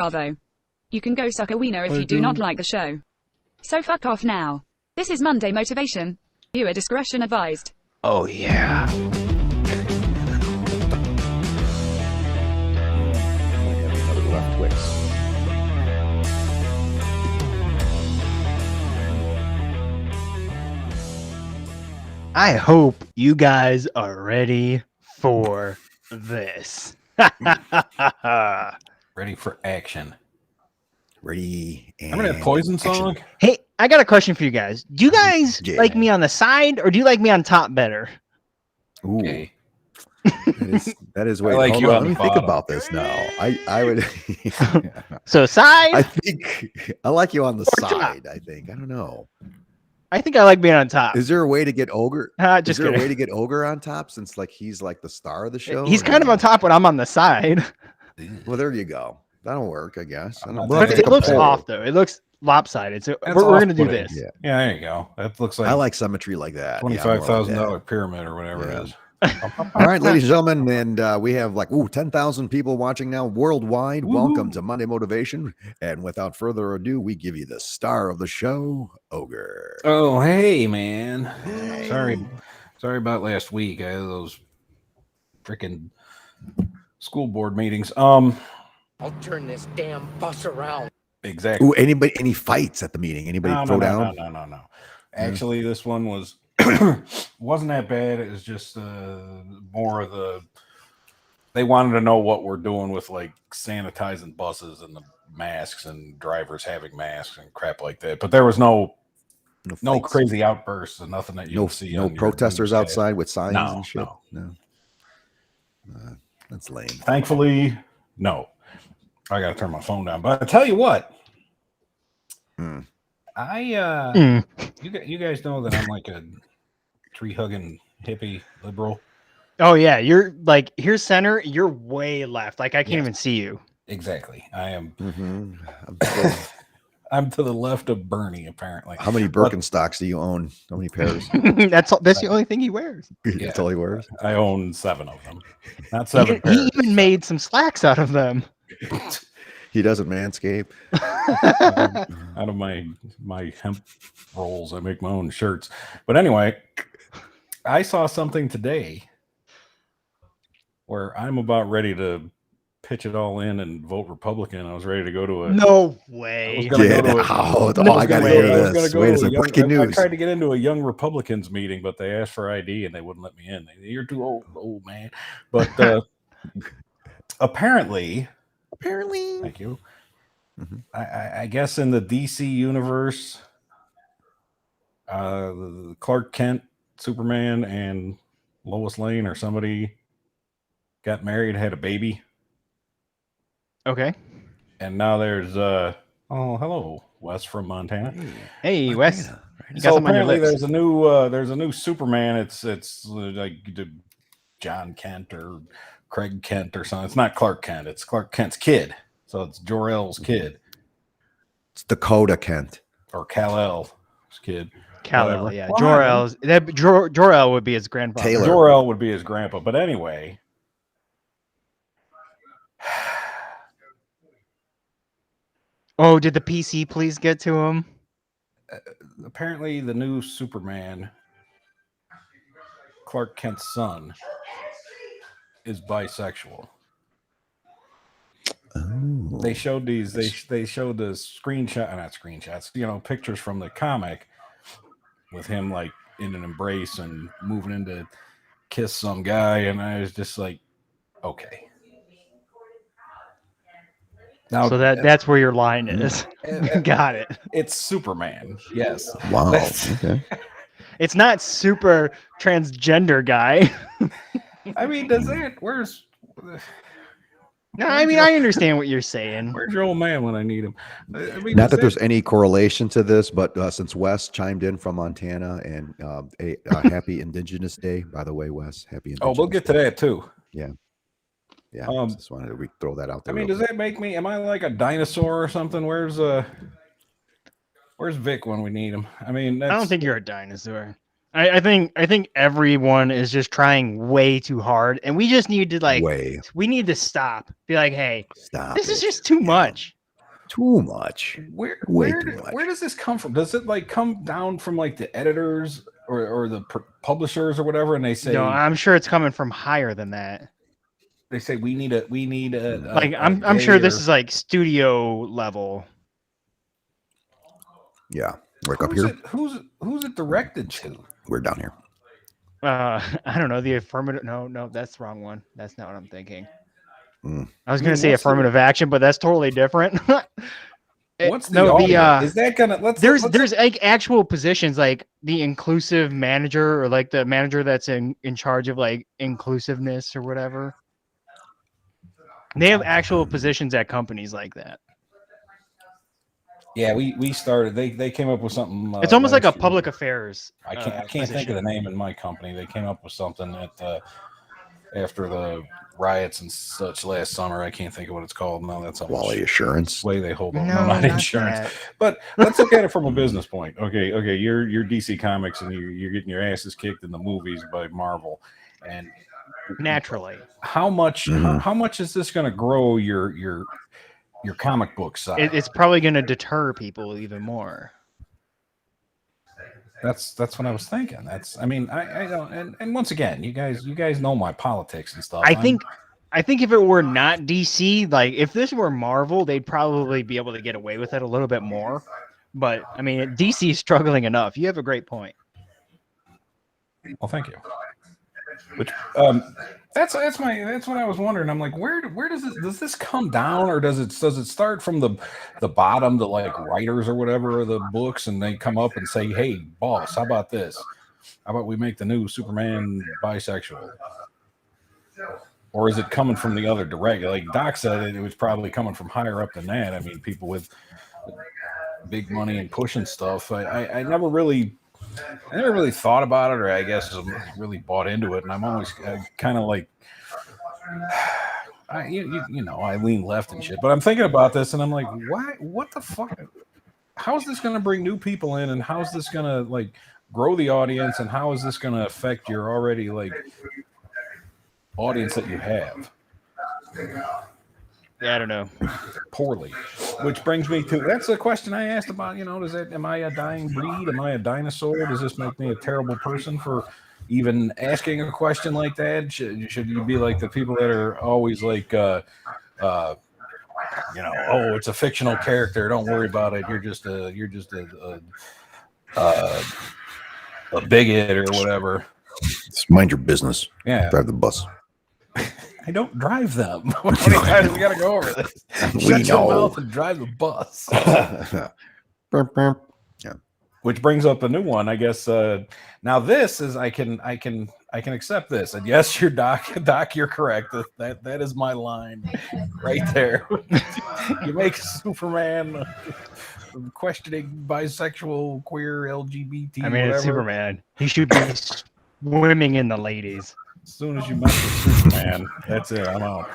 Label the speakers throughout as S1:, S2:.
S1: Bravo. You can go suck a wiener if you do not like the show. So fuck off now. This is Monday Motivation. Viewer discretion advised.
S2: Oh, yeah.
S3: Left Twix.
S2: I hope you guys are ready for this.
S4: Ready for action.
S3: Ready. And
S4: Remember that Poison
S3: action.
S4: song?
S2: Hey, I got a question for you guys. Do you guys
S3: Yeah.
S2: like me on the side or do you like me on top better?
S3: Ooh,
S4: Okay.
S3: that is
S4: I
S3: wait.
S4: like
S3: hold
S4: you
S3: on,
S4: on
S3: let me
S4: the
S3: think
S4: bottom.
S3: about this now. I would.
S2: So side,
S3: I think I like you on the
S2: Or top.
S3: side. I think I don't know.
S2: I think I like being on top.
S3: Is there a way to get Ogre?
S2: Just
S3: Is there a
S2: kidding.
S3: way to get Ogre on top since like he's like the star of the show?
S2: He's
S3: or
S2: kind of
S3: no?
S2: on top when I'm on the side.
S3: Well, there you go. That'll work, I guess. I don't know.
S4: But
S3: We'll have
S2: But
S3: to
S2: it
S3: take a
S2: looks
S3: poll.
S2: off though. It looks lopsided. So
S4: That's
S2: we're going to do
S4: off-putting.
S2: this.
S3: Yeah,
S4: Yeah, there you go. That looks like
S3: I like symmetry like that. Yeah,
S4: $25,000 pyramid or whatever
S3: Yeah.
S4: it is.
S3: All right, ladies and gentlemen, and we have like 10,000 people watching now worldwide.
S4: Woo-hoo.
S3: Welcome to Monday Motivation, and without further ado, we give you the star of the show, Ogre.
S4: Oh, hey, man.
S3: Hey.
S4: Sorry about last week. I had those freaking school board meetings.
S5: I'll turn this damn bus around.
S4: Exactly.
S3: Ooh, any fights at the meeting? Anybody
S4: No.
S3: down?
S4: No. Actually, this one wasn't that bad. It was just more of the. They wanted to know what we're doing with like sanitizing buses and the masks and drivers having masks and crap like that. But there was no
S3: fights?
S4: crazy outbursts and nothing that you see.
S3: No
S4: on your
S3: protesters
S4: newscast.
S3: outside with signs
S4: No,
S3: and shit.
S4: no.
S3: That's lame.
S4: Thankfully, no. I gotta turn my phone down. But I tell you what,
S3: Hmm.
S4: you guys know that I'm like a tree hugging hippie liberal.
S2: Oh yeah, you're like here's center. You're way left. Like I can't
S4: Yes.
S2: even see you.
S4: Exactly. I am.
S3: Mm-hmm.
S4: I'm to the left of Bernie, apparently.
S3: How many Birkenstocks do you own? How many pairs?
S2: That's the only thing he wears.
S3: That's all he wears.
S4: I own 7 of them. Not 7
S2: He
S4: pairs.
S2: even made some slacks out of them.
S3: He doesn't manscape.
S4: Out of my hemp rolls, I make my own shirts. But anyway, I saw something today where I'm about ready to pitch it all in and vote Republican. I was ready to go to a
S2: No
S4: I
S2: way.
S4: was gonna go
S3: Get
S4: to a-
S3: out.
S2: No
S3: I gotta
S2: way.
S3: hear
S4: I was gonna
S3: this.
S4: go
S3: Wait
S4: to
S3: a
S4: a
S3: second.
S4: young-
S3: Breaking
S4: I
S3: news.
S4: tried to get into a young Republicans meeting, but they asked for ID and they wouldn't let me in. You're too old, man. But apparently, thank you.
S3: Mhm.
S4: I guess in the DC universe, Clark Kent, Superman, and Lois Lane or somebody got married, had a baby,
S2: Okay.
S4: and now there's hello, Wes from Montana.
S2: Hey, Wes.
S3: Montana, right?
S2: You got
S4: So
S2: something on your
S4: apparently
S2: lips.
S4: there's a new Superman. It's like John Kent or Craig Kent or something. It's not Clark Kent. It's Clark Kent's kid. So it's Jor-El's kid
S3: It's Dakota Kent.
S4: or Kal-El's kid.
S2: Kal-El,
S4: whatever.
S2: yeah.
S4: Well,
S2: Jor-El's. Jor-El would be his grandfather.
S3: Taylor.
S4: Jor-El would be his grandpa. But anyway,
S2: Oh, did the PC please get to him?
S4: apparently the new Superman, Clark Kent's son, is bisexual.
S3: Oh.
S4: They showed these. They showed the not screenshots. Pictures from the comic with him like in an embrace and moving in to kiss some guy, and I was just like, okay. Now,
S2: So that's where your line is. Got it.
S4: it's Superman. Yes.
S3: Wow.
S4: That's-
S3: Okay.
S2: It's not super transgender guy.
S4: I mean, does that? Where's
S2: No, I mean I understand what you're saying.
S4: Where's your old man when I need him? I mean,
S3: Not
S4: does
S3: that there's any correlation to this, but since Wes chimed in from Montana and a happy Indigenous Day, by the way, Wes, happy Indigenous
S4: we'll get to
S3: Day.
S4: that too.
S3: Yeah, just wanted to throw that out
S4: I
S3: there.
S4: mean, does that make me? Am I like a dinosaur or something? Where's Vic when we need him? I mean,
S2: I don't think you're a dinosaur. I think everyone is just trying way too hard, and we just need to we need to stop. Be like, hey,
S3: Stop.
S2: this is
S3: it.
S2: just too much.
S3: Too much.
S4: Where
S3: Way
S4: where
S3: too much.
S4: where does this come from? Does it like come down from like the editors or the publishers or whatever? And they say
S2: No, I'm sure it's coming from higher than that.
S4: we need a
S2: Like I'm
S4: day
S2: sure this
S4: or-
S2: is like studio level.
S3: Yeah. Like up here.
S4: Who's it directed to?
S3: We're down here.
S2: I don't know, the affirmative. No, that's the wrong one. That's not what I'm thinking.
S3: Mm.
S2: I was gonna say
S4: what's the-
S2: affirmative action, but that's totally different.
S4: What's the audience? Is that gonna
S2: there's
S4: let's
S2: like actual positions like the inclusive manager or like the manager that's in charge of like inclusiveness or whatever. They have actual positions at companies like that.
S4: Yeah, we started. They came up with something.
S2: It's almost like a
S4: last year.
S2: public affairs.
S4: I can't think of the name in my company. They came up with something that after the riots and such last summer. I can't think of what it's called. No, that's
S3: Quality assurance.
S4: way they hold on.
S2: No,
S4: No, not
S2: not
S4: insurance.
S2: that.
S4: But let's look at it from a business point. Okay, you're DC Comics and you're getting your asses kicked in the movies by Marvel, and
S2: Naturally.
S4: how much how much is this going to grow your comic book side?
S2: It's probably going to deter people even more.
S4: That's what I was thinking. I mean I don't and once again, you guys know my politics and stuff.
S2: I think if it were not DC, like if this were Marvel, they'd probably be able to get away with it a little bit more. But I mean, DC is struggling enough. You have a great point.
S4: Well, thank you. Which that's what I was wondering. I'm like, where does this come down, or does it start from the bottom, the like writers or whatever of the books, and they come up and say, hey, boss, how about this? How about we make the new Superman bisexual? Or is it coming from the other direction? Like Doc said, it was probably coming from higher up than that. I mean, people with big money and pushing stuff. I never really thought about it, or I guess really bought into it. And I'm always kind of like, you know, I lean left and shit. But I'm thinking about this, and I'm like, why? What the fuck? How is this going to bring new people in, and how is this going to like grow the audience, and how is this going to affect your already like audience that you have?
S2: Yeah, I don't know.
S4: Poorly. Which brings me to that's a question I asked about, you know, am I a dying breed? Am I a dinosaur? Does this make me a terrible person for even asking a question like that? Should you be like the people that are always like you know, oh, it's a fictional character, don't worry about it. You're just a bigot or whatever.
S3: Just mind your business.
S4: Yeah.
S3: Drive the bus.
S4: I don't drive them. How many times we got to go over this? Shut your mouth and drive the bus.
S3: Yeah.
S4: Which brings up a new one, I guess. Now this is I can accept this, and yes, you're Doc, you're correct. That is my line right there. You make Superman questioning bisexual, queer, LGBT.
S2: I mean,
S4: whatever.
S2: it's Superman. He should be swimming in the ladies.
S4: As soon as you mess with Superman, that's it. I'm out.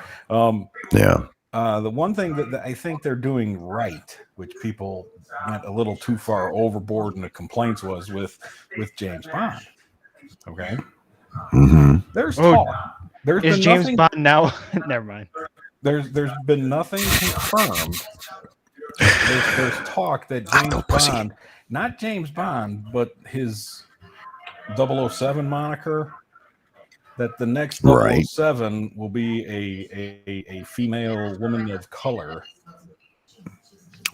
S3: Yeah.
S4: The one thing that I think they're doing right, which people went a little too far overboard in the complaints, was with James Bond. Okay.
S3: Mm-hmm.
S4: There's talk. There's
S2: Is
S4: been
S2: James
S4: nothing,
S2: Bond now? Never mind.
S4: There's been nothing confirmed. There's talk that James Bond, not James Bond, but his 007 moniker, that the next 007 will be a female woman of color.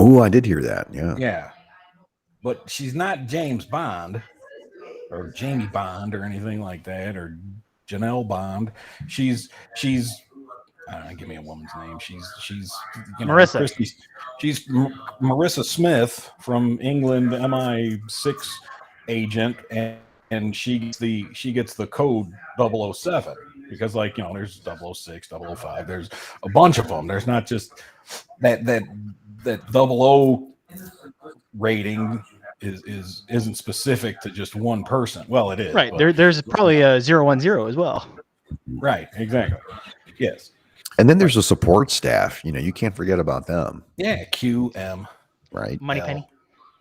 S3: Oh, I did hear that. Yeah.
S4: Yeah. But she's not James Bond or Jamie Bond or anything like that, or Janelle Bond. She's give me a woman's name. She's you know,
S2: Marissa.
S4: She's Marissa Smith from England, MI6 agent, and she gets the code 007 because, like, you know, there's 006, 005, there's a bunch of them. There's not just that 00 rating isn't specific to just one person. Well, it is.
S2: Right.
S4: But,
S2: There's probably a 010 as well.
S4: right. Exactly. Yes.
S3: And then there's a support staff. You know, you can't forget about them.
S4: Yeah. QM.
S3: Right.
S2: Moneypenny.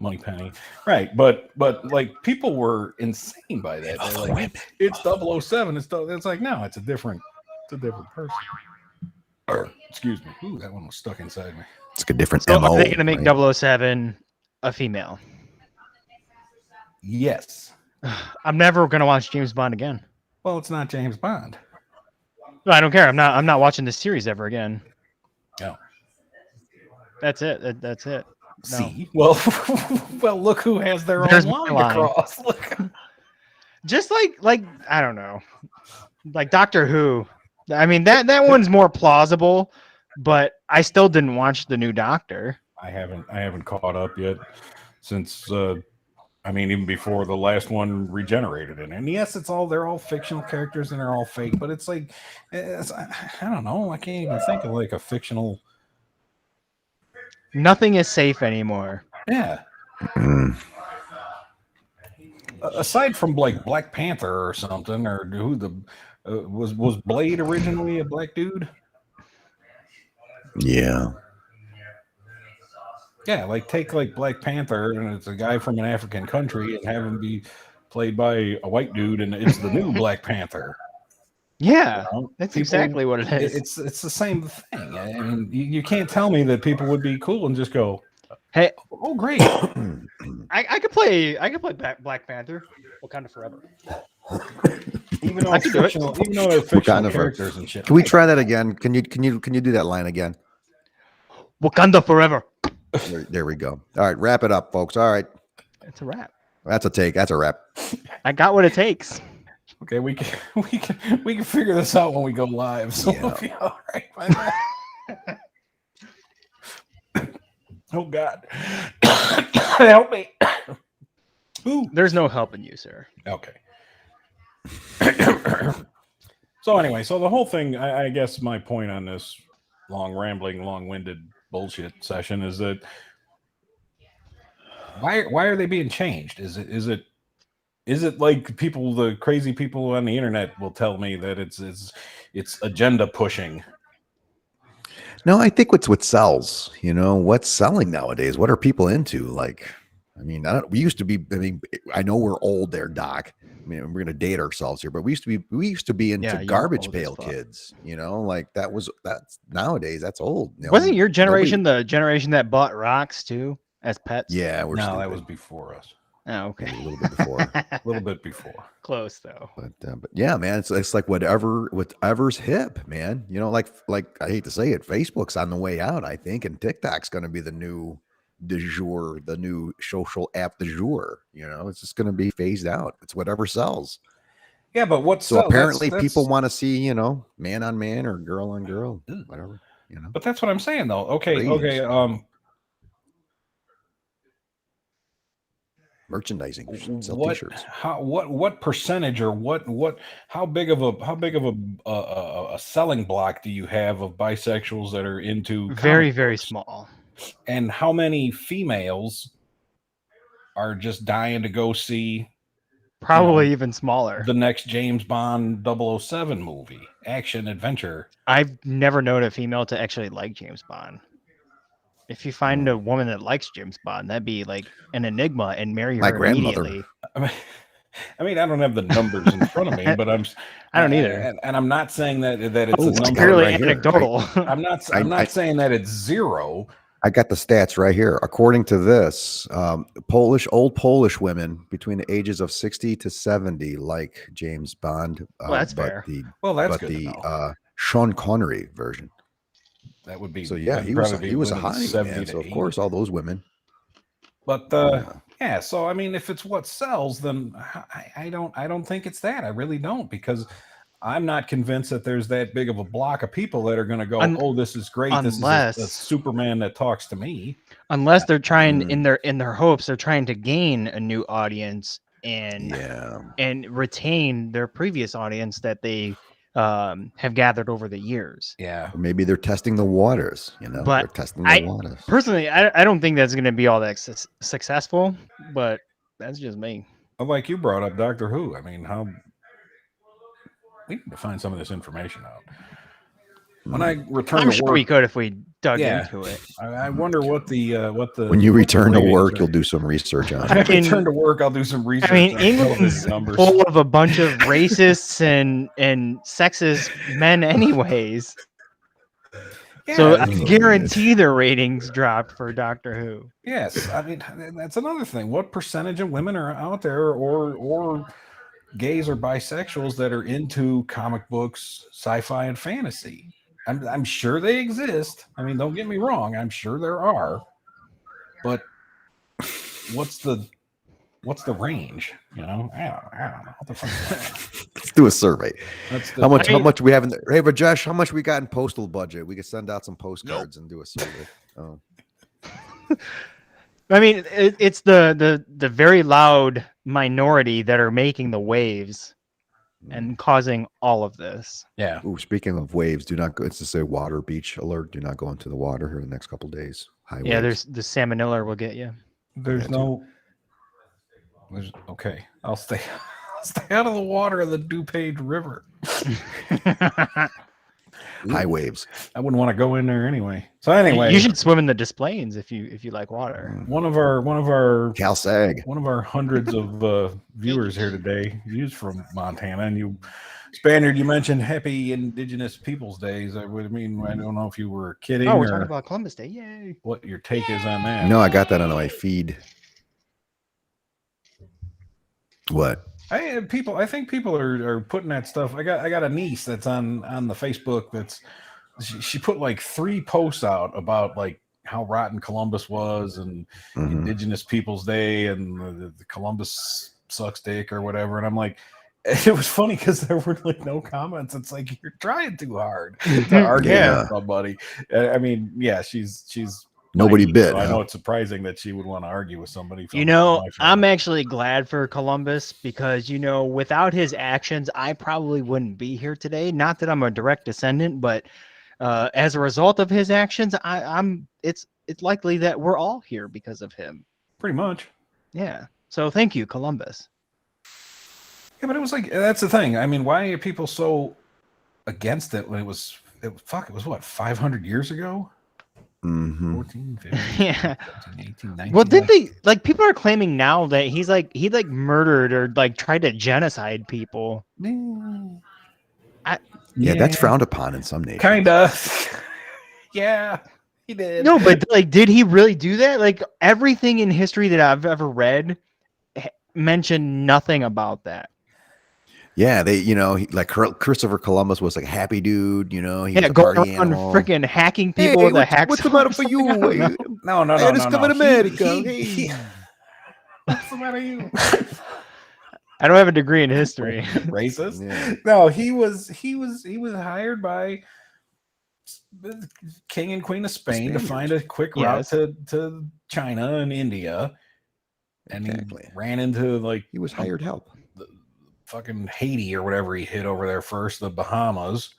S4: Moneypenny, right? But like people were insane by that. They're like, it's 007. It's like no, it's a different person. Excuse me. Ooh, that one was stuck inside me.
S3: It's like a different
S2: So
S3: MO.
S2: are they going to make
S3: right?
S2: 007 a female?
S4: Yes.
S2: I'm never going to watch James Bond again.
S4: Well, it's not James Bond.
S2: No, I don't care. I'm not watching this series ever again.
S4: No.
S2: That's it. That's it. No.
S4: See, well, well, look who has their
S2: There's
S4: own
S2: my
S4: line
S2: line.
S4: to cross. Look.
S2: Just like I don't know, like Doctor Who. I mean that one's more plausible, but I still didn't watch the new Doctor.
S4: I haven't caught up yet since I mean even before the last one regenerated it. And yes, they're all fictional characters and they're all fake, but it's like I don't know, I can't even think of like a fictional.
S2: Nothing is safe anymore.
S4: Yeah. Aside from like Black Panther or something, or who was Blade originally a black dude?
S3: Yeah.
S4: Yeah, like take like Black Panther and it's a guy from an African country and have him be played by a white dude and it's the new Black Panther.
S2: Yeah,
S4: You know?
S2: that's
S4: People-
S2: exactly what it is.
S4: It's the same thing. I mean, you can't tell me that people would be cool and just go,
S2: Hey,
S4: "Oh, great."
S2: I could play Black Panther. Wakanda Forever.
S4: Even though
S2: I
S4: it's
S2: could do it.
S4: fictional, even though they're fictional
S3: Wakanda Forever.
S4: characters and shit.
S3: Can we try that again? Can you do that line again?
S2: Wakanda Forever.
S3: There we go. All right, wrap it up, folks. All right,
S2: It's a wrap.
S3: that's a take. That's a wrap.
S2: I got what it takes.
S4: Okay, we can figure this out when we go live. So
S3: Yeah.
S4: we'll be all right by then. Oh God, help me! Ooh.
S2: There's no helping you, sir.
S4: Okay. So anyway, so the whole thing, I guess my point on this rambling, long-winded bullshit session is that why are they being changed? Is it like the crazy people on the internet will tell me that it's agenda pushing?
S3: No, I think what sells. You know, what's selling nowadays? What are people into? Like, I mean, we used to be. I mean, I know we're old there, Doc. I mean, we're gonna date ourselves here, but we used to be into
S2: Yeah, you're
S3: garbage
S2: old as
S3: pail
S2: fuck.
S3: kids. You know, like that's nowadays that's old. You know,
S2: Wasn't your generation
S3: nobody-
S2: the generation that bought rocks too as pets?
S3: Yeah, we're
S4: No,
S3: stupid.
S4: that was before us.
S2: Oh, okay.
S3: A little bit before.
S4: A little bit before.
S2: Close though.
S3: But yeah, man, it's like whatever's hip, man. You know, like I hate to say it, Facebook's on the way out, I think, and TikTok's going to be the new du jour, the new social app du jour. You know, it's just going to be phased out. It's whatever sells.
S4: Yeah, but what
S3: So apparently, people want to see, you know, man on man or girl on girl, whatever. You know,
S4: But that's what I'm saying, though. Okay,
S3: Ratings. Merchandising, sell
S4: what
S3: t-shirts.
S4: what percentage or how big of a selling block do you have of bisexuals that are into
S2: Very,
S4: comic
S2: very
S4: books?
S2: small.
S4: And how many females are just dying to go see
S2: Probably even smaller.
S4: the next James Bond 007 movie, action adventure?
S2: I've never known a female to actually like James Bond. If you find a woman that likes James Bond, that'd be like an enigma and marry her
S3: My grandmother.
S2: immediately.
S4: I mean, I don't have the numbers in front of me, but
S2: I don't either.
S4: and I'm not saying that it's
S3: Oh,
S4: a
S3: it's
S4: number.
S2: Purely
S3: right here, right?
S2: anecdotal.
S4: I'm not saying that it's zero.
S3: I got the stats right here. According to this, old Polish women between the ages of 60 to 70 like James Bond.
S2: Well, that's
S3: but
S2: fair.
S4: Well, that's
S3: but
S4: good to
S3: the
S4: know.
S3: Sean Connery version.
S4: That would be
S3: So yeah,
S4: that'd
S3: he was
S4: probably
S3: he was a
S4: women
S3: hottie,
S4: 70
S3: man.
S4: to
S3: So of
S4: 80.
S3: course, all those women.
S4: But
S3: Yeah.
S4: yeah, so I mean, if it's what sells, then I don't think it's that. I really don't, because I'm not convinced that there's that big of a block of people that are going to go, "Oh, this is great. This is a
S2: unless-
S4: Superman that talks to me."
S2: Unless they're trying
S3: Mm.
S2: in their hopes, they're trying to gain a new audience and retain their previous audience that they have gathered over the years.
S4: Yeah,
S3: Or maybe they're testing the waters. You know,
S2: But
S3: they're testing the waters.
S2: Personally, I don't think that's going to be all that successful, but that's just me.
S4: like you brought up Doctor Who. I mean, we need to find some of this information out. When I return
S2: I'm
S4: to
S2: sure
S4: work,
S2: we could if we dug
S4: Yeah.
S2: into it.
S4: I wonder what the
S3: When you return to
S4: ratings
S3: work,
S4: are.
S3: you'll do some research on
S4: When I
S3: it.
S4: return to work, I'll do some research.
S2: I mean,
S4: on
S2: England's
S4: television numbers.
S2: full of a bunch of racists and sexist men, anyways. So I
S4: so-
S2: guarantee their ratings dropped for Doctor Who.
S4: Yes, I mean that's another thing. What percentage of women are out there, or gays or bisexuals that are into comic books, sci-fi, and fantasy? I'm sure they exist. I mean, don't get me wrong. I'm sure there are, but what's the range? You know, I don't know. What the fuck is that?
S3: Let's do a survey.
S4: That's the,
S3: How much we have in the, hey, but Josh, how much we got in postal budget? We could send out some postcards and do a survey. Oh.
S2: I mean, it's the very loud minority that are making the waves and causing all of this.
S4: Yeah.
S3: Ooh, speaking of waves, do not go. It's just a water beach alert. Do not go into the water here in the next couple of days. High
S2: Yeah,
S3: waves.
S2: there's the salmonella will get you.
S4: There's no. There's okay. I'll stay out of the water of the DuPage River.
S3: High waves.
S4: I wouldn't want to go in there anyway. So anyway,
S2: You should swim in the displays if you like water.
S4: one of our
S3: Cal Sag.
S4: one of our hundreds of viewers here today, he's from Montana, and you, Spaniard, you mentioned Happy Indigenous Peoples Days. I mean, I don't know if you were kidding
S2: Oh, we're
S4: or
S2: talking about Columbus Day. Yay.
S4: what your take is on that.
S3: No, I got that on my feed. What?
S4: I think people are putting that stuff. I got a niece that's on the Facebook. That's she put like 3 posts out about like how rotten Columbus was and
S3: Mhm.
S4: Indigenous Peoples Day and the Columbus sucks dick or whatever. And I'm like, it was funny because there were like no comments. It's like you're trying too hard to argue
S3: Yeah.
S4: with somebody. I mean, yeah, she's
S3: Nobody
S4: naive,
S3: bit.
S4: so I
S3: huh?
S4: know it's surprising that she would want to argue with somebody.
S2: You know,
S4: from my
S2: I'm
S4: family.
S2: actually glad for Columbus because, you know, without his actions, I probably wouldn't be here today. Not that I'm a direct descendant, but as a result of his actions, it's likely that we're all here because of him.
S4: pretty much.
S2: Yeah. So thank you, Columbus.
S4: Yeah, but it was like that's the thing. I mean, why are people so against it when it was what, 500 years ago?
S3: Mhm.
S4: 14, 15,
S2: Yeah.
S4: 17, 18, 19.
S2: Well, did they like people are claiming now that he murdered or like tried to genocide people?
S3: Yeah, that's frowned upon in some nations.
S4: kind of. Yeah, he did.
S2: No, but like, did he really do that? Like everything in history that I've ever read mentioned nothing about that.
S3: Yeah, they, like Christopher Columbus was like a happy dude, he was
S2: Yeah,
S3: a
S2: going
S3: party
S2: around
S3: animal.
S2: freaking hacking
S3: Hey,
S2: people with a
S3: what's the
S2: hacksaw
S3: matter
S2: or
S3: for
S2: something? I don't
S3: you?
S2: know.
S4: No.
S3: I just come in America. Hey.
S4: What's the matter with you?
S2: I don't have a degree in history.
S4: Racist?
S3: Yeah.
S4: No, he was hired by the King and Queen of Spain to find a quick route
S2: Yes.
S4: to China and India, and
S3: Exactly.
S4: he ran into like
S3: He was hired help.
S4: the fucking Haiti or whatever he hit over there first, the Bahamas,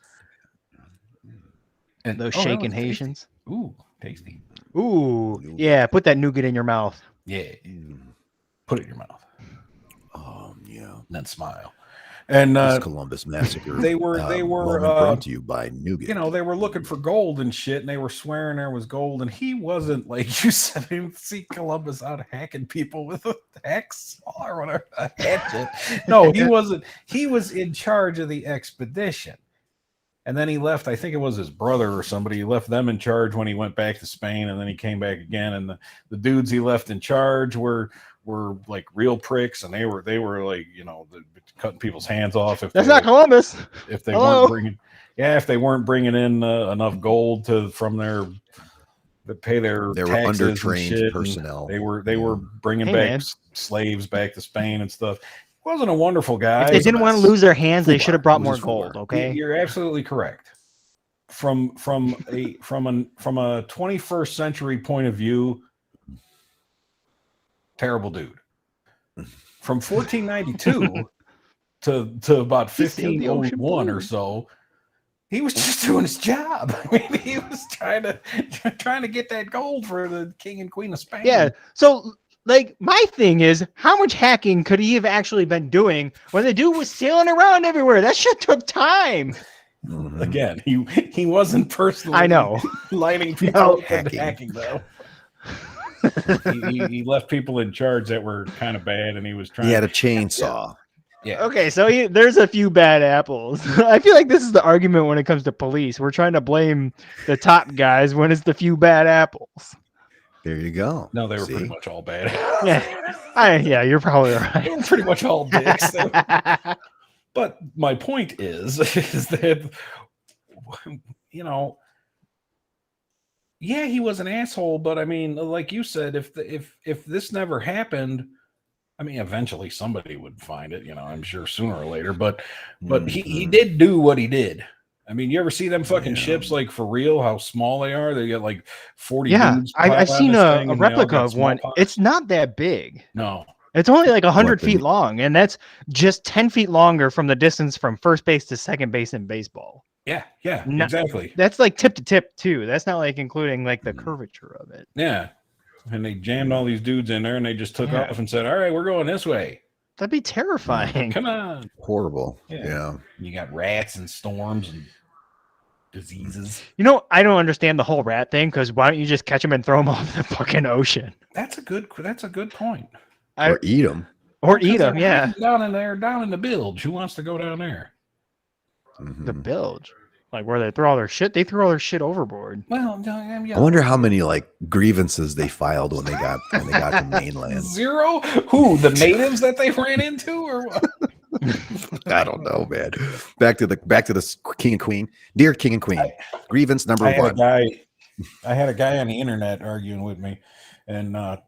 S4: and
S2: Those
S4: that
S2: shaking
S4: was tasty.
S2: Haitians.
S4: Ooh, tasty.
S2: Ooh, yeah. Put that nougat in your mouth.
S4: Yeah,
S3: Mm.
S4: put it in your mouth
S3: Yeah.
S4: and then smile. And
S3: This Columbus massacre.
S4: they were
S3: moment brought to you by Nougat.
S4: they were looking for gold and shit, and they were swearing there was gold, and he wasn't like you said. He didn't see Columbus out hacking people with a hacksaw or whatever, a hatchet. No, he wasn't. He was in charge of the expedition, and then he left. I think it was his brother or somebody. He left them in charge when he went back to Spain, and then he came back again. And the dudes he left in charge were like real pricks, and they were like cutting people's hands off if
S2: That's
S4: they
S2: not Columbus.
S4: if they
S2: Hello?
S4: weren't bringing if they weren't bringing in enough gold from their to pay their
S3: They were
S4: taxes and
S3: undertrained
S4: shit, and
S3: personnel.
S4: they were bringing
S2: Hey,
S4: back
S2: man.
S4: slaves back to Spain and stuff. He wasn't a wonderful guy.
S2: If they didn't want to lose their hands, they
S3: Fubar.
S2: should have brought
S3: It was
S2: more
S3: his
S2: gold.
S3: fubar.
S2: Okay.
S4: You're absolutely correct. From a 21st century point of view, terrible dude. From 1492 to about
S2: He sailed the ocean
S4: 1501 or
S2: blue.
S4: so, he was just doing his job. I mean, he was trying to get that gold for the King and Queen of Spain.
S2: Yeah. So, like, my thing is, how much hacking could he have actually been doing when the dude was sailing around everywhere? That shit took time.
S4: Again, he wasn't personally.
S2: I know.
S4: Lining people
S2: No.
S4: up and hacking though. he left people in charge that were kind of bad, and he was trying.
S3: He had a chainsaw.
S4: Yeah.
S2: Okay, so there's a few bad apples. I feel like this is the argument when it comes to police. We're trying to blame the top guys when it's the few bad apples.
S3: There you go.
S4: No, they were
S3: See?
S4: pretty much all bad.
S2: Yeah, you're probably
S4: They
S2: right.
S4: were pretty much all dicks. But my point is that, you know, yeah, he was an asshole, but I mean, like you said, if this never happened, I mean, eventually somebody would find it, you know, I'm sure sooner or later, but he did do what he did. I mean, you ever see them fucking ships, like, for real, how small they are? They get like 40 dudes.
S2: I've
S4: on
S2: seen
S4: this
S2: a
S4: thing, and they all
S2: replica
S4: got
S2: of one.
S4: smallpox.
S2: It's not that big.
S4: No.
S2: It's only like 100
S3: the-
S2: feet long, and that's just 10 feet longer from the distance from first base to second base in baseball.
S4: Yeah,
S2: No-
S4: exactly.
S2: That's like tip to tip, too. That's not like including like the curvature of it.
S4: Yeah. And they jammed all these dudes in there, and they just took
S2: Yeah.
S4: off and said, all right, we're going this way.
S2: That'd be terrifying.
S4: Come on.
S3: Horrible.
S4: Yeah.
S3: Yeah.
S4: You got rats and storms and diseases.
S2: You know, I don't understand the whole rat thing, because why don't you just catch them and throw them off the fucking ocean?
S4: That's a good point.
S3: Or eat them.
S2: Or eat them,
S4: They're
S2: yeah.
S4: hiding down in there, down in the bilge. Who wants to go down there?
S2: The bilge. Like where they throw all their shit. They threw all their shit overboard.
S4: Well,
S3: I wonder how many like grievances they filed when they got to mainland.
S4: zero. Who, the natives that they ran into, or what?
S3: I don't know, man. Back to the king and queen. Dear king and queen, grievance number
S4: I
S3: one.
S4: had a guy on the internet arguing with me, and
S2: I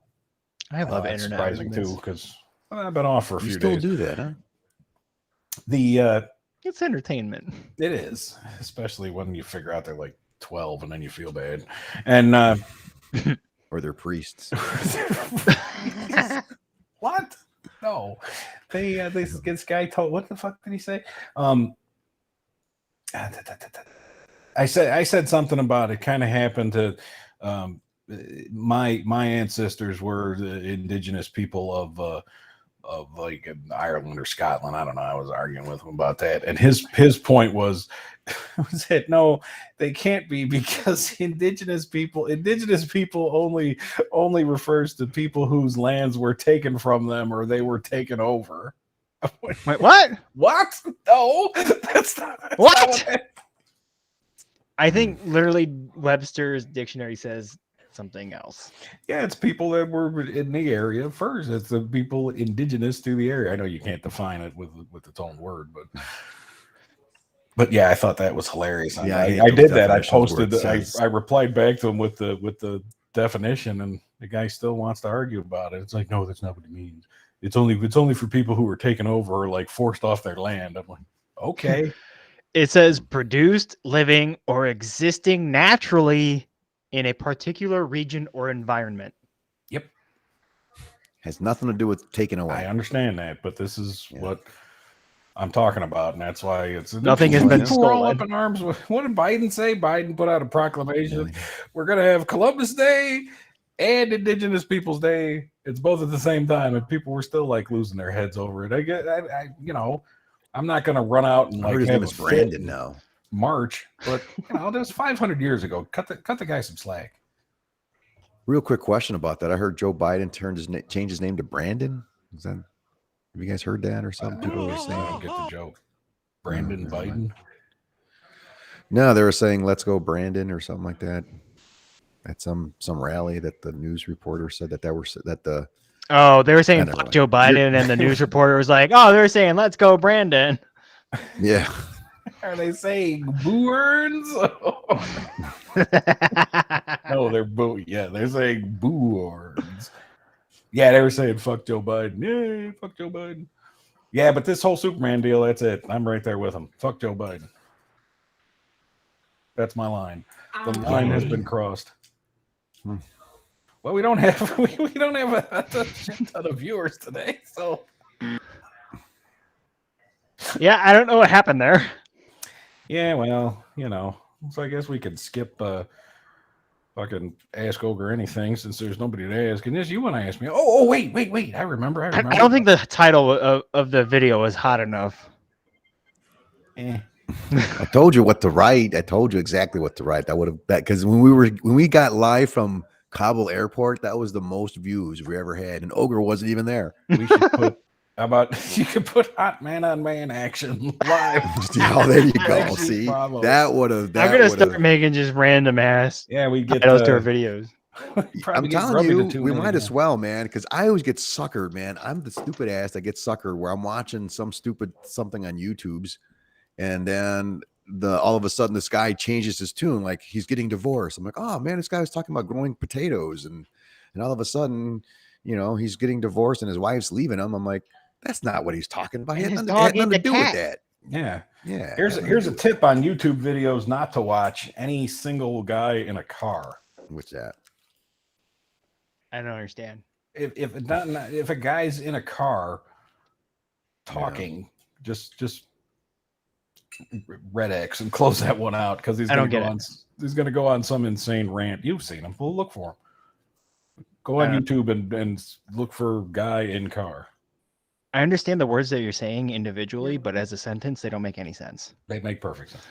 S2: love
S4: that's
S2: internet.
S4: surprising too, because I've been off for a
S3: You
S4: few
S3: still
S4: days.
S3: do that, huh?
S2: It's entertainment.
S4: It is, especially when you figure out they're like 12 and then you feel bad. And
S3: Or they're priests.
S4: what? No. This guy told, what the fuck did he say? I said something about it kind of happened to my ancestors were the indigenous people of like Ireland or Scotland. I don't know. I was arguing with him about that, and his point was that no, they can't be, because indigenous people only refers to people whose lands were taken from them or they were taken over.
S2: Wait, what?
S4: What? No, that's not
S2: What?
S4: that-
S2: I think literally Webster's dictionary says something else.
S4: Yeah, it's people that were in the area first. It's the people indigenous to the area. I know you can't define it with its own word, but yeah, I thought that was hilarious.
S3: Yeah,
S4: I did that. I
S3: definitions
S4: posted.
S3: where it says-
S4: I replied back to him with the definition, and the guy still wants to argue about it. It's like, no, that's not what it means. It's only for people who were taken over or like forced off their land. I'm like, okay.
S2: It says produced, living, or existing naturally in a particular region or environment.
S4: Yep,
S3: Has nothing to do with taking
S4: I
S3: away.
S4: understand that, but this is what I'm talking about, and that's why it's
S2: Nothing has been
S4: people were all up
S2: stolen.
S4: in arms. What did Biden say? Biden put out a proclamation. We're going to have Columbus Day and Indigenous Peoples Day. It's both at the same time, and people were still like losing their heads over it. I you know, I'm not going to run out and
S3: I
S4: like
S3: heard his
S4: have
S3: name
S4: a
S3: is
S4: fit
S3: Brandon
S4: and
S3: now.
S4: march, but you know, that was 500 years ago. Cut the guy some slack.
S3: Real quick question about that. I heard Joe Biden changed his name to Brandon. Is that? Have you guys heard that or something? People were
S4: I
S3: saying.
S4: don't get the joke. Brandon
S3: never
S4: Biden.
S3: mind. No, they were saying "Let's go, Brandon" or something like that. At some rally that the news reporter said that the
S2: Oh, they were saying
S3: never
S2: fuck
S3: mind.
S2: Joe Biden, and the news reporter was like, "Oh, they're saying let's go, Brandon."
S3: yeah.
S4: Are they saying boo-earns? No, they're boo. Yeah, they're saying boo-earns. Yeah, they were saying fuck Joe Biden. Yeah, fuck Joe Biden. Yeah, but this whole Superman deal, that's it. I'm right there with him. Fuck Joe Biden. That's my line. The line has been crossed. Well, we don't have a shit ton of viewers today, so
S2: Yeah, I don't know what happened there.
S4: yeah, well, you know, so I guess we could skip fucking ask Ogre anything since there's nobody to ask. And this, you want to ask me? Oh, wait! I remember.
S2: I don't think the title of the video was hot enough.
S3: I told you what to write. I told you exactly what to write. That would have because when we got live from Kabul Airport, that was the most views we ever had, and Ogre wasn't even there.
S4: We should put. How about you could put hot man on man action live?
S3: Oh, there you go.
S4: Actually,
S3: See,
S4: Bravo.
S3: that would have.
S2: I'm gonna start making just random ass
S4: Yeah, we get
S2: titles to our videos.
S3: I'm telling you, we might as well, man, because I always get suckered, man. I'm the stupid ass that gets suckered where I'm watching some stupid something on YouTube's, and then all of a sudden this guy changes his tune, like he's getting divorced. I'm like, oh man, this guy was talking about growing potatoes, and all of a sudden, he's getting divorced and his wife's leaving him. I'm like, that's not what he's talking about. He had nothing to do with that.
S4: Yeah.
S3: Yeah.
S4: Here's a tip on YouTube videos not to watch any single guy in a car.
S3: What's that?
S2: I don't understand.
S4: If a guy's in a car talking, just red X and close that one out because he's going to go on some insane rant. You've seen him. We'll look for him. Go on YouTube and look for guy in car.
S2: I understand the words that you're saying individually, but as a sentence, they don't make any sense.
S4: They make perfect sense.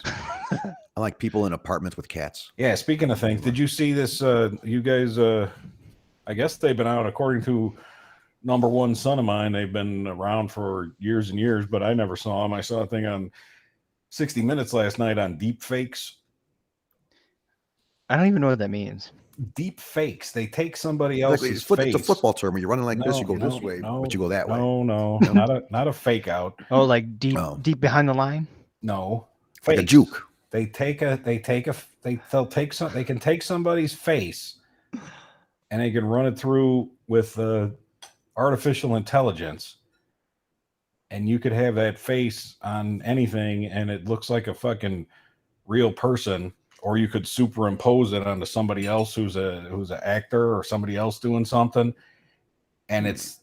S3: I like people in apartments with cats.
S4: Yeah. Speaking of things, did you see this? You guys, I guess they've been out, according to number one son of mine. They've been around for years and years, but I never saw them. I saw a thing on 60 Minutes last night on deep fakes.
S2: I don't even know what that means.
S4: Deep fakes. They take somebody else's face.
S3: It's a football term. You're running like this, you go this way, but you go that way.
S4: No, not a fake out.
S2: Oh, like deep behind the line?
S4: No,
S3: like a juke.
S4: They can take somebody's face and they can run it through with artificial intelligence, and you could have that face on anything and it looks like a fucking real person. Or you could superimpose it onto somebody else who's an actor or somebody else doing something, and it's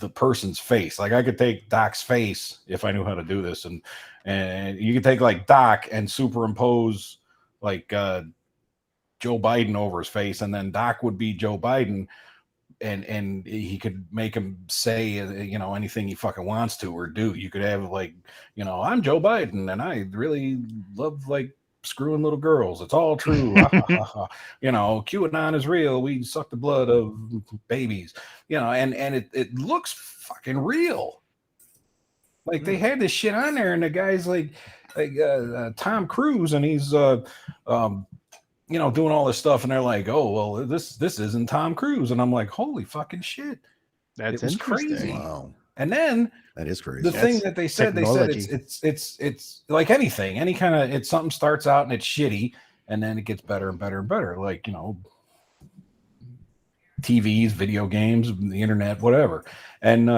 S4: the person's face. Like I could take Doc's face if I knew how to do this, and you could take like Doc and superimpose like Joe Biden over his face, and then Doc would be Joe Biden, and he could make him say anything he fucking wants to or do. You could have like I'm Joe Biden and I really love like screwing little girls. It's all true. QAnon is real. We suck the blood of babies. And it looks fucking real. Like they had this shit on there, and the guy's like Tom Cruise, and he's doing all this stuff, and they're like, oh well, this isn't Tom Cruise, and I'm like, holy fucking shit,
S2: that's
S4: crazy.
S3: Wow.
S4: And then
S3: that is crazy.
S4: The thing that they said it's like anything, any kind of something starts out and it's shitty, and then it gets better and better and better. Like TVs, video games, the internet, whatever. And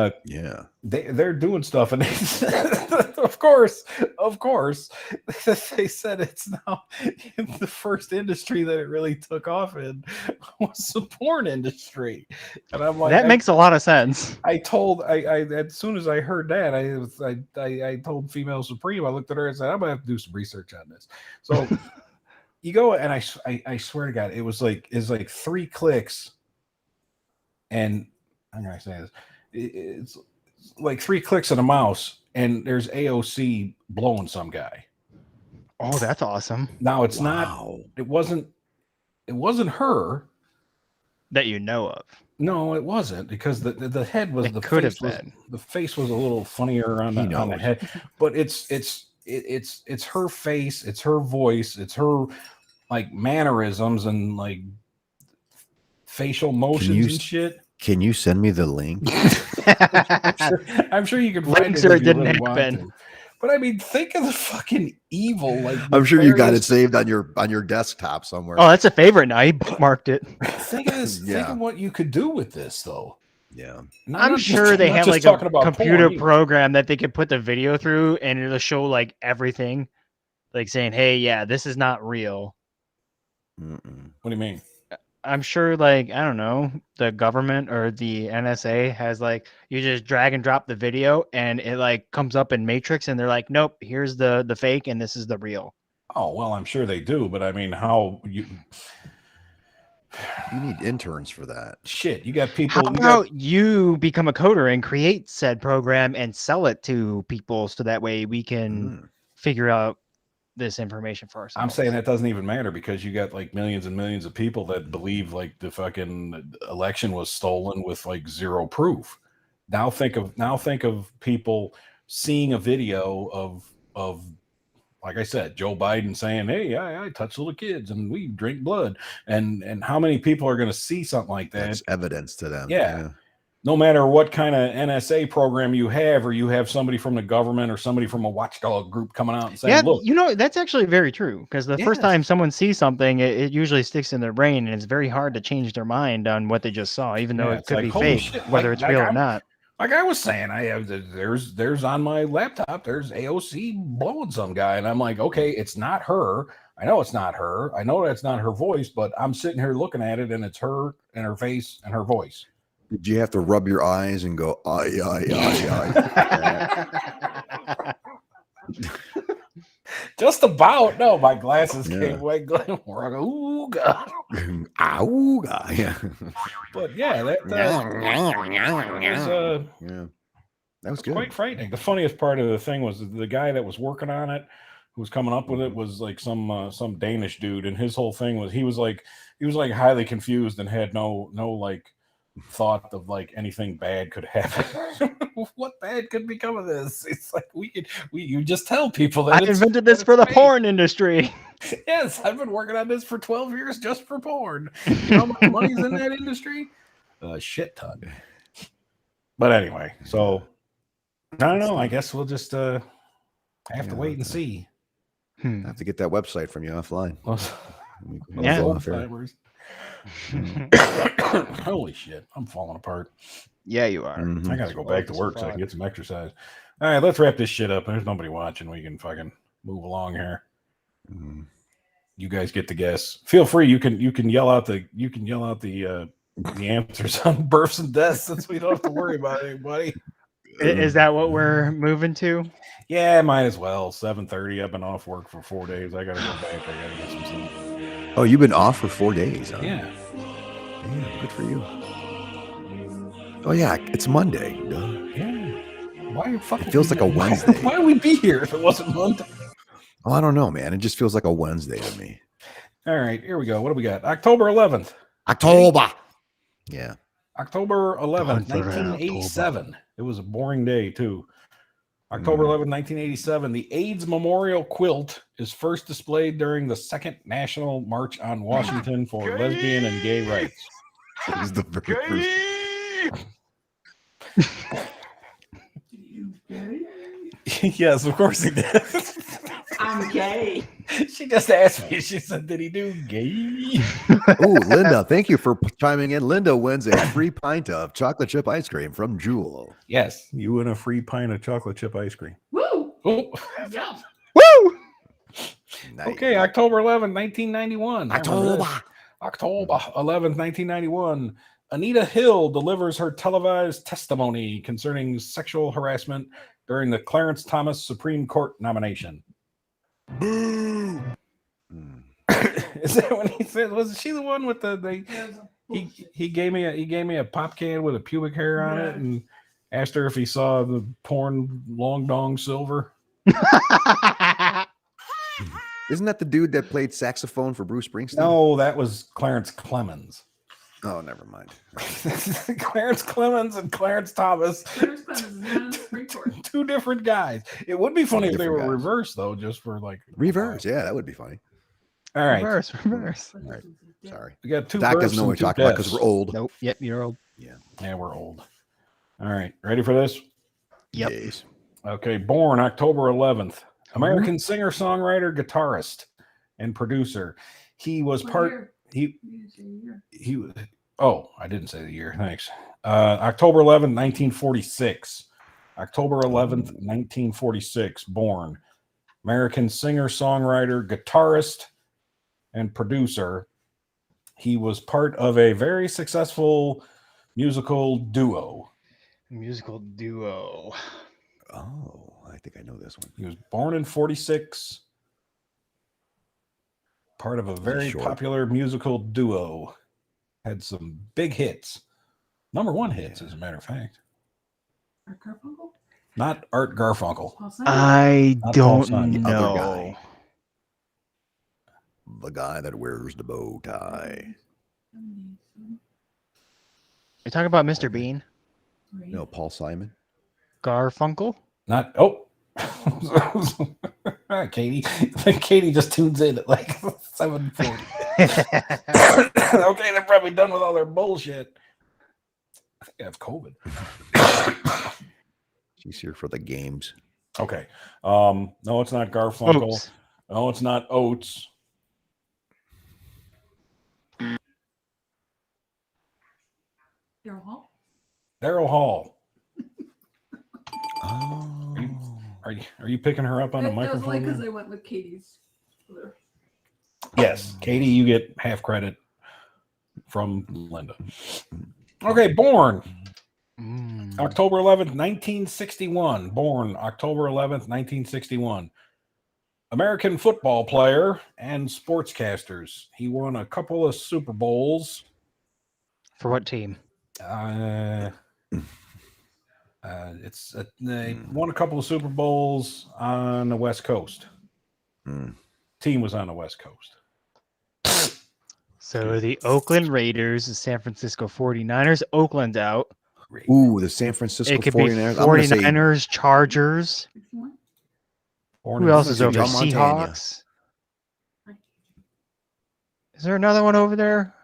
S4: they're doing stuff, and of course, they said it's now the first industry that it really took off in was the porn industry. And I'm like,
S2: that makes a lot of sense.
S4: I as soon as I heard that, I told Female Supreme, I looked at her and said, I'm gonna have to do some research on this. So you go, and I swear to God, it's like 3 clicks. And I'm gonna say this, it's like 3 clicks on a mouse, and there's AOC blowing some guy.
S2: Oh, that's awesome.
S4: Now it's not. It wasn't her
S2: that you know of.
S4: No, it wasn't, because the head was the face was a little funnier on the head, but it's her face, it's her voice, it's her like mannerisms and like facial motions and shit.
S3: Can you send me the link?
S4: I'm sure you can find
S2: Links
S4: it.
S2: Or it didn't happen.
S4: But I mean, think of the fucking evil. Like
S3: I'm sure you got it saved on your desktop somewhere.
S2: Oh, that's a favorite now. He bookmarked it.
S4: Think of this. Think of what you could do with this, though.
S3: Yeah,
S2: I'm sure they have like a computer program that they could put the video through, and it'll show like everything, like saying, "Hey, yeah, this is not real."
S4: What do you mean?
S2: I'm sure, like, I don't know, the government or the NSA has like, you just drag and drop the video and it like comes up in Matrix, and they're like, nope, here's the fake and this is the real.
S4: Oh, well, I'm sure they do, but I mean, how you
S3: need interns for that.
S4: Shit, you got people.
S2: How about you become a coder and create said program and sell it to people, so that way we can figure out this information for ourselves.
S4: I'm saying that doesn't even matter because you got like millions and millions of people that believe like the fucking election was stolen with like zero proof. Now think of people seeing a video of like I said, Joe Biden saying, "Hey, I touch little kids and we drink blood," and how many people are going to see something like that?
S3: That's evidence to them.
S4: Yeah. No matter what kind of NSA program you have, or you have somebody from the government or somebody from a watchdog group coming out and saying,
S2: Yeah,
S4: "Look,
S2: you know, that's actually very true because the first time someone sees something, it usually sticks in their brain, and it's very hard to change their mind on what they just saw, even though
S4: Yeah,
S2: it
S4: it's
S2: could
S4: like,
S2: be
S4: holy
S2: fake,
S4: shit,
S2: whether
S4: like-
S2: it's real
S4: like
S2: or not.
S4: Like I was saying, I have there's on my laptop, there's AOC blowing some guy, and I'm like, okay, it's not her. I know it's not her. I know that's not her voice, but I'm sitting here looking at it, and it's her and her face and her voice.
S3: Did you have to rub your eyes and go, aye?
S4: Just about. No, my glasses
S3: Yeah.
S4: came away. Ooh, God.
S3: Ow, yeah.
S4: But yeah, that was
S3: Yeah. That was good.
S4: quite frightening. The funniest part of the thing was the guy that was working on it, who was coming up with it, was like some Danish dude, and his whole thing was he was like highly confused and had no like thought of like anything bad could happen. What bad could become of this? It's like you just tell people that
S2: I invented this for the
S4: fake.
S2: porn industry.
S4: Yes, I've been working on this for 12 years just for porn. You know how much money's in that industry? A shit ton. But anyway, so I don't know. I guess we'll just have to wait and see.
S3: I have to get that website from you offline.
S2: Yeah.
S4: Old-timers. Holy shit, I'm falling apart.
S2: Yeah, you are.
S3: Mhm.
S4: I gotta go back to work so I can get some exercise. All right, let's wrap this shit up. There's nobody watching. We can fucking move along here.
S3: Mhm.
S4: You guys get to guess. Feel free. You can yell out the answers on Birfs and Defs since we don't have to worry about anybody.
S2: Is that what we're moving to?
S4: Yeah, might as well. 7:30. I've been off work for 4 days. I gotta go back. I gotta get some sleep.
S3: Oh, you've been off for 4 days, huh?
S4: Yeah.
S3: Yeah, good for you. Oh yeah, it's Monday. Duh.
S4: Yeah. Why fuck?
S3: It feels like a Wednesday.
S4: Why would we be here if it wasn't Monday?
S3: Oh, I don't know, man. It just feels like a Wednesday to me.
S4: All right, here we go. What do we got? October 11th.
S3: October. Yeah.
S4: October 11th,
S3: Done for
S4: 1987. It was a boring day, too. October 11th, 1987. The AIDS Memorial Quilt is first displayed during the Second National March on Washington for lesbian and gay rights.
S3: It was the very
S4: Yes, of course he did.
S6: I'm gay.
S4: She just asked me. She said, "Did he do gay?"
S3: Oh, Linda, thank you for chiming in. Linda wins a free pint of chocolate chip ice cream from Jewel.
S4: Yes, you win a free pint of chocolate chip ice cream.
S6: Woo!
S4: Oh.
S6: Yum.
S2: Woo!
S3: Nice.
S4: Okay, October 11th, 1991.
S3: October.
S4: October 11th, 1991. Anita Hill delivers her televised testimony concerning sexual harassment during the Clarence Thomas Supreme Court nomination.
S3: Boo.
S4: Is that when he said? Was she the one with he gave me a pop can with a pubic hair on it and asked her if he saw the porn Long Dong Silver?
S3: Isn't that the dude that played saxophone for Bruce Springsteen?
S4: No, that was Clarence Clemens.
S3: Oh, never mind.
S4: Clarence Clemens and Clarence Thomas. Two different guys. It would be funny if they were reversed, though, just for like
S3: reverse. Yeah, that would be funny.
S4: All right.
S2: Reverse.
S3: All right. Sorry.
S4: We got two.
S3: Dak
S4: Birfs
S3: doesn't know what
S4: and
S3: we're
S4: two
S3: talking about
S4: Defs.
S3: because we're old.
S2: Nope. Yep, you're old.
S4: Yeah, we're old. All right. Ready for this?
S2: Yep.
S3: Yes.
S4: Okay. Born October 11th. American singer, songwriter, guitarist, and producer. He was part. He was. Oh, I didn't say the year. Thanks. October 11th, 1946. October 11th, 1946. Born. American singer, songwriter, guitarist, and producer. He was part of a very successful musical duo.
S2: Musical duo.
S3: Oh, I think I know this one.
S4: He was born in 46. Part of a very popular musical duo. Had some big hits. Number one hits, as a matter of fact. Not Art Garfunkel.
S2: I
S4: Not Paul
S2: don't
S4: Simon.
S3: The other
S2: know.
S3: guy. The guy that wears the bow tie.
S2: You talking about Mr. Bean?
S3: No, Paul Simon.
S2: Garfunkel?
S4: Not Katie. Katie just tunes in at like 7:40. Okay, they're probably done with all their bullshit. I think I have COVID.
S3: She's here for the games.
S4: Okay. No, it's not Garfunkel.
S2: Oops.
S4: No, it's not Oates. Daryl Hall.
S3: Oh.
S4: Are you picking her up on the
S7: That was only
S4: microphone?
S7: because I went with Katie's.
S4: Yes, Katie, you get half credit from Linda. Okay, born October 11th, 1961. Born October 11th, 1961. American football player and sportscasters. He won a couple of Super Bowls.
S2: For what team?
S4: They won a couple of Super Bowls on the West Coast. Team was on the West Coast.
S2: So the Oakland Raiders, the San Francisco 49ers. Oakland's out.
S3: Ooh, the San Francisco
S2: It could
S3: 49ers.
S2: be
S3: I'm gonna say
S2: 49ers, Chargers.
S4: Born
S2: Who
S4: in-
S2: else is over there?
S3: John Montana.
S2: Seahawks. Is there another one over there?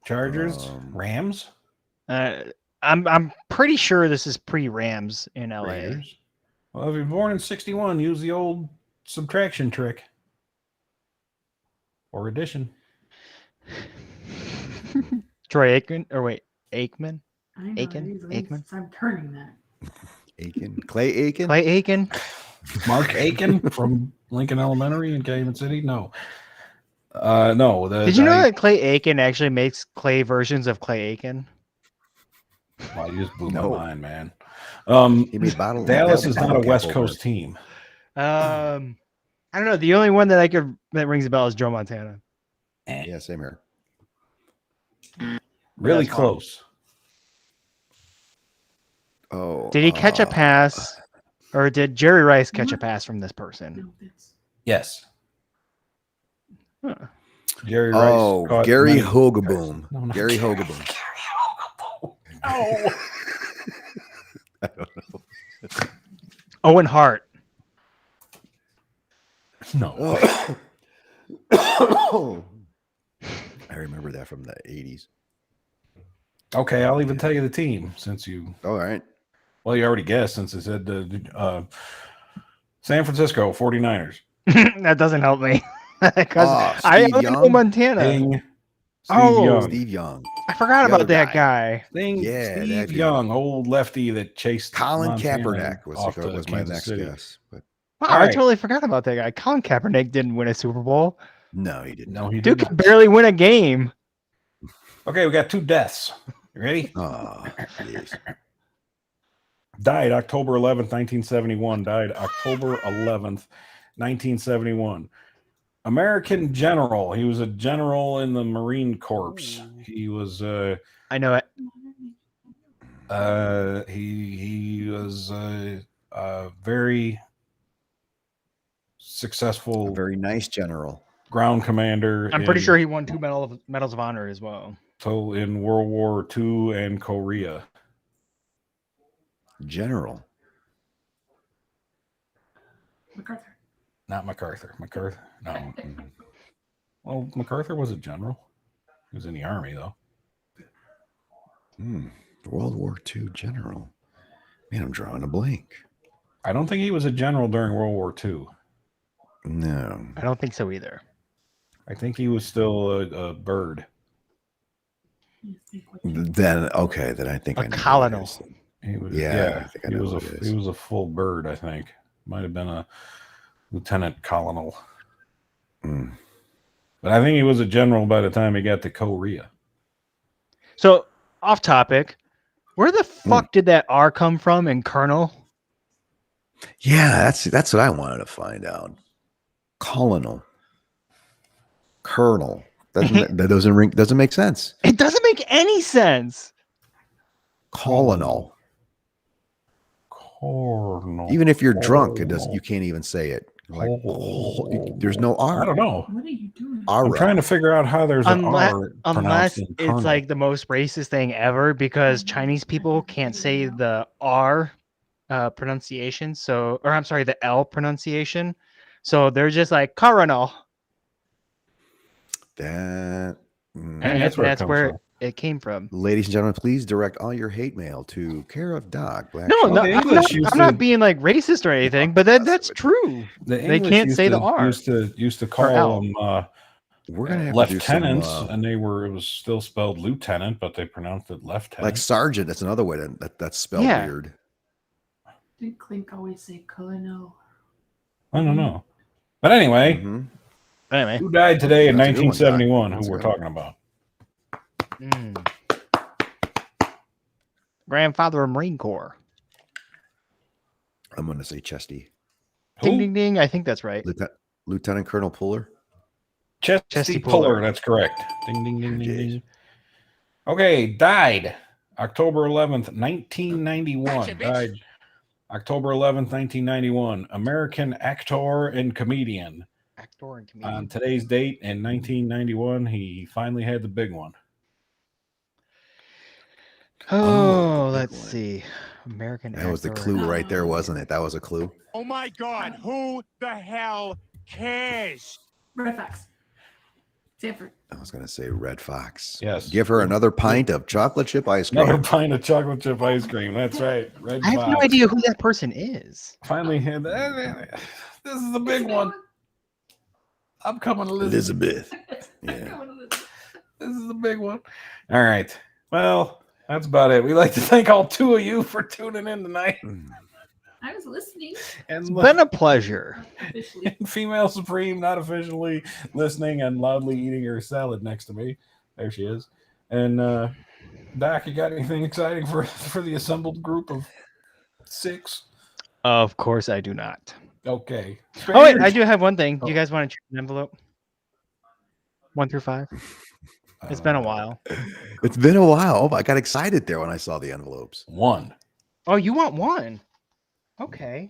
S4: Chargers, Rams,
S2: I'm pretty sure this is pre-Rams in LA.
S4: Raiders. Well, if you're born in 61, use the old subtraction trick or addition.
S2: Troy Aikman, or wait, Aikman?
S7: I know,
S2: Aiken? Aikman?
S7: I'm turning that.
S3: Aiken. Clay Aiken.
S2: Clay Aiken?
S4: Mark Aiken from Lincoln Elementary in Cayman City? No. No.
S2: Did you know that Clay Aiken actually makes clay versions of Clay Aiken?
S4: Wow, you just blew
S3: No.
S4: my mind, man.
S3: He made bottle.
S4: Dallas is not a
S3: bottle
S4: West
S3: cap
S4: Coast
S3: over.
S4: team.
S2: I don't know. The only one that rings a bell is Joe Montana.
S3: Yeah, same here.
S4: Really
S2: That's fine.
S4: close.
S3: Oh,
S2: Did he catch a pass, or did Jerry Rice catch a pass from this person?
S7: No, that's
S4: Yes.
S2: Huh.
S4: Jerry Rice.
S3: Oh,
S4: caught
S3: Gary
S4: many-
S3: Hogaboom.
S4: No, not
S3: Gary
S4: Gary.
S3: Hogaboom.
S4: Oh.
S3: I don't know.
S2: Owen Hart.
S4: No.
S3: Oh. I remember that from the 80s.
S4: Okay, I'll even tell you the team since you.
S3: All right.
S4: Well, you already guessed since it said San Francisco 49ers.
S2: That doesn't help me. Because I
S3: Steve
S2: only know
S3: Young?
S2: Montana.
S4: Steve
S2: Oh,
S4: Young.
S3: Steve Young.
S2: I forgot
S3: The
S2: about
S3: other
S2: that
S3: guy.
S2: guy.
S3: Yeah,
S4: Steve
S3: that dude.
S4: Young, old lefty that chased
S3: Colin
S4: Montana
S3: Kaepernick
S4: off to
S3: was my
S4: Kansas
S3: next
S4: City.
S3: guess. But
S2: Wow,
S4: All
S2: I
S4: right.
S2: totally forgot about that guy. Colin Kaepernick didn't win a Super Bowl.
S3: no, he didn't.
S4: No, he
S2: Dude
S4: didn't.
S2: could barely win a game.
S4: Okay, we got two deaths. You ready?
S3: Oh, jeez.
S4: Died October 11th, 1971. Died October 11th, 1971. American general. He was a general in the Marine Corps. He was
S2: I know it.
S4: he was very
S3: A
S4: successful
S3: very nice general.
S4: ground commander.
S2: I'm pretty sure he won 2 medals of honor as well.
S4: So in World War II and Korea.
S3: General.
S7: MacArthur.
S4: Not MacArthur. MacArthur. No. Well, MacArthur was a general. He was in the army though.
S3: World War II general. Man, I'm drawing a blank.
S4: I don't think he was a general during World War II.
S3: No.
S2: I don't think so either.
S4: I think he was still a bird.
S3: Then okay, then I think
S2: A
S3: I know who it
S2: colonel.
S3: is.
S4: He was,
S3: Yeah, I think I
S4: he
S3: know
S4: was
S3: who
S4: a
S3: it is.
S4: he was a full bird. I think might have been a lieutenant colonel,
S3: Mm.
S4: but I think he was a general by the time he got to Korea.
S2: So, off topic, where the fuck did that R come from in Colonel?
S3: Yeah, that's what I wanted to find out. Colonel. Colonel. Doesn't make sense.
S2: It doesn't make any sense.
S3: Colonel.
S4: Porno.
S3: Even if you're drunk, it does. You can't even say it. Like, there's no R.
S4: I don't know.
S7: What are you doing?
S4: I'm trying to figure out how there's an R
S2: Unless
S4: pronounced in
S2: it's
S4: Colonel.
S2: like the most racist thing ever, because Chinese people can't say the R pronunciation. So, or I'm sorry, the L pronunciation. So they're just like Coronel.
S3: That.
S2: And
S4: that's where it
S2: that's
S4: comes
S2: where
S4: from.
S2: it came from.
S3: Ladies and gentlemen, please direct all your hate mail to care of Doc. Black
S2: No,
S3: Sheep.
S2: no,
S4: the
S2: I'm
S4: English
S2: not,
S4: used
S2: I'm not
S4: to-
S2: being like racist or anything, but that's true.
S4: The
S2: They
S4: English
S2: can't
S4: used
S2: say
S4: to,
S2: the R.
S4: Used to
S2: L.
S4: call them
S3: We're gonna have to do some
S4: lieutenants, and it was still spelled lieutenant, but they pronounced it lieutenant.
S3: like sergeant. That's another way that's spelled
S2: Yeah.
S3: weird.
S7: Didn't Clink always say colonel?
S4: I don't know. But anyway,
S3: Mhm.
S2: Anyway.
S4: who died today in
S3: That's a good one, Doc.
S4: 1971?
S3: That's
S4: Who we're
S3: good.
S4: talking about?
S2: Grandfather of Marine Corps.
S3: I'm gonna say Chesty.
S2: Ding,
S4: Who?
S2: ding, ding. I think that's right.
S3: Lieutenant Colonel Puller.
S4: Chesty Puller. That's correct. Ding, ding, ding, ding,
S3: Jeez.
S4: ding. Okay, died October 11th, 1991. Died October 11th, 1991. American actor and comedian.
S2: Actor and comedian.
S4: On today's date in 1991, he finally had the big one.
S2: Oh,
S3: the big
S2: let's
S3: one.
S2: see. American
S3: That was the
S2: actor.
S3: clue right there, wasn't it? That was a clue.
S8: Oh my God, who the hell cares?
S7: Red Fox. Sanford.
S3: I was gonna say Red Fox.
S4: Yes.
S3: Give her another pint of chocolate chip ice cream.
S4: Another pint of chocolate chip ice cream. That's right. Red
S2: I have no
S4: Fox.
S2: idea who that person is.
S4: Finally had that. This is the big one. I'm coming, Elizabeth.
S3: Yeah.
S4: This is the big one. All right. Well, that's about it. We'd like to thank all two of you for tuning in tonight.
S7: I was listening.
S4: And
S2: It's been a pleasure.
S7: Officially.
S4: Female Supreme, not officially listening and loudly eating her salad next to me. There she is. And Doc, you got anything exciting for the assembled group of 6?
S2: Of course, I do not.
S4: Okay.
S2: Oh, wait, I do have one thing. Do you guys want to check an envelope? 1 through 5? It's been a while.
S3: It's been a while. I got excited there when I saw the envelopes.
S4: 1.
S2: Oh, you want 1? Okay.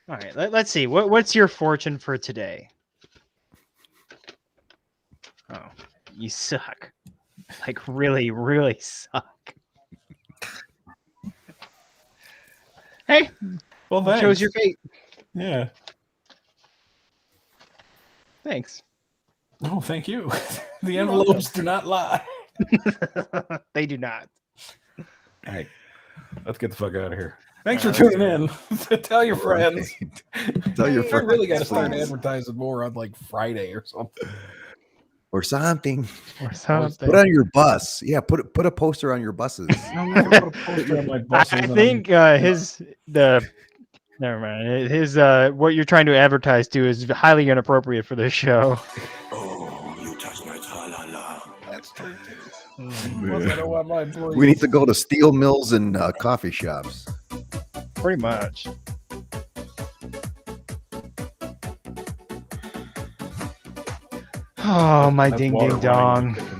S2: All right. Let's see. What's your fortune for today? Oh, you suck. Like really, really suck. Hey,
S4: Well, thanks.
S2: chose your fate.
S4: Yeah.
S2: Thanks.
S4: Oh, thank you. The envelopes do not lie.
S2: They do not.
S4: All right. Let's get the fuck out of here. Thanks for tuning in. Tell your friends.
S3: Tell your
S4: I
S3: friends.
S4: really got to start
S3: please.
S4: advertising more on like Friday or something.
S3: Or something.
S2: Or something.
S3: Put on your bus. Yeah, put a poster on your buses.
S4: I'm not gonna put a poster on my buses
S2: I
S4: and
S2: think never mind. His what you're trying to advertise to is highly inappropriate for this show.
S5: Oh, you touched my tra-la-la.
S4: that's true too. Plus, I don't want my employees.
S3: We need to go to steel mills and coffee shops.
S2: Pretty much. Oh, my
S4: That's
S2: ding
S4: water
S2: ding dong.
S4: running.